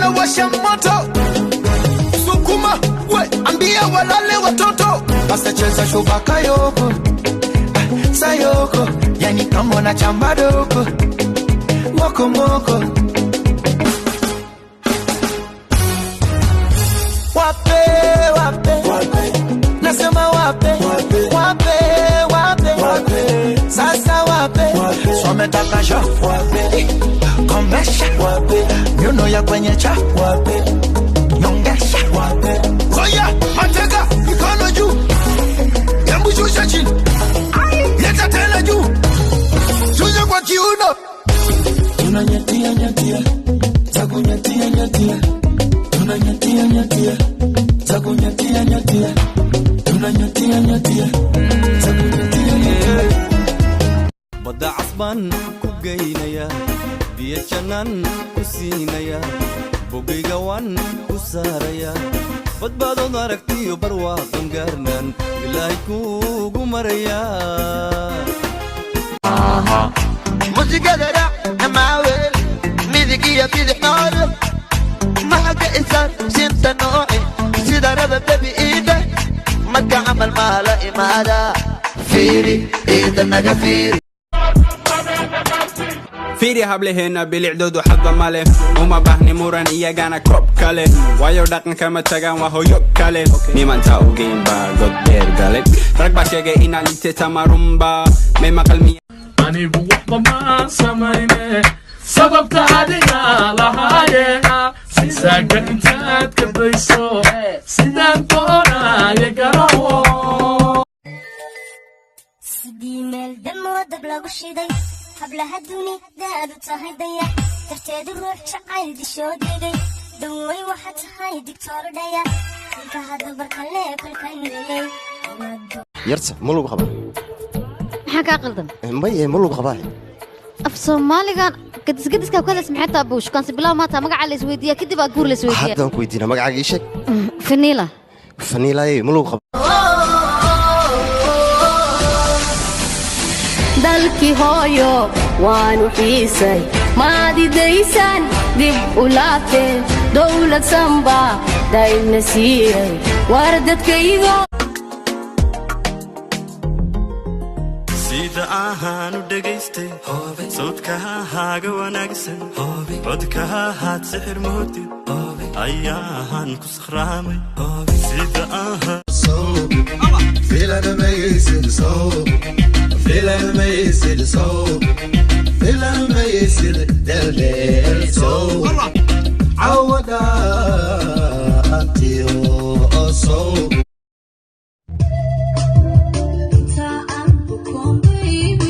washa moto. Sukuma, we, ambia walale watoto. Basta cheza shubaka yoko, sayoko, yani kama na chamba doko. Moko moko. Wape, wape, wape. Nasema wape, wape, wape, wape, wape. Sasa wape, wape. Sometaka sha, wape. Komesha, wape. Nyuno ya kwenye cha, wape. Nyongesha, wape. Koya, matega, mikono juu. Yambu shusha chini. Leta tena juu. Shusha kwa kiuno. Tunanyatia, nyatia. Taku nyatia, nyatia. Tunanyatia, nyatia. Taku nyatia, nyatia. Tunanyatia, nyatia. Taku nyatia, nyatia. Bada asban ku geynaya. Biya janan ku siinaya. Bogayga wan ku saaraya. Badbaadon aragtiyo barwaaqan gaarnan. Ilaahay kuugu maraya. Musigada amaawe midigiya bidixnood mahaga insan sinta nooci sida raba dabiida marka amal maala imaada fiiri ida naga fiiri fiiri hableheena bilicdoodu xadba male uma baahni muran iyagana koob kale waayo dhaqanka ma tagaan waa hooyo kale nimanta u geyn baa god dheer gale rag baa sheegay inaan liite tamarumba may maqalmiya anigu waxba ma samayne sababta adiga lahaayena sisaaga intaad ka dayso sidaan doonaya garawo sidii meel damo dab lagu shiday hablaha dunida aad u tahay daya darteedu ruux jacayl dishoo dhigay daway waxaa tahay digtoor dhaya kolka hadda barkale kolkaynayay yarta ma lagu qabaa maxaa kaa qaldan may ma lagu qabaa af Soomaaligan kadisgadiska ku kala samxata buush kan si bilaa maanta magaca la isweydiiya kadib aad guur la isweydiiya haddaan ku weydiina magacaaga ii sheeg Vanilla Vanilla ma lagu qabaa dalki hooyo waanu xiisay maadi daysan dib u laabteen dawlad samba dayna siiyay war dadkaygo sida ahaan u dhageystay sawdka haaga wanaagsan codka haad sixir moodid ayaan ku sakhraamay sida ahaan Feeling amazing soul. Feeling amazing soul. Feeling amazing del soul. Awada atio soul. Believe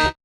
it,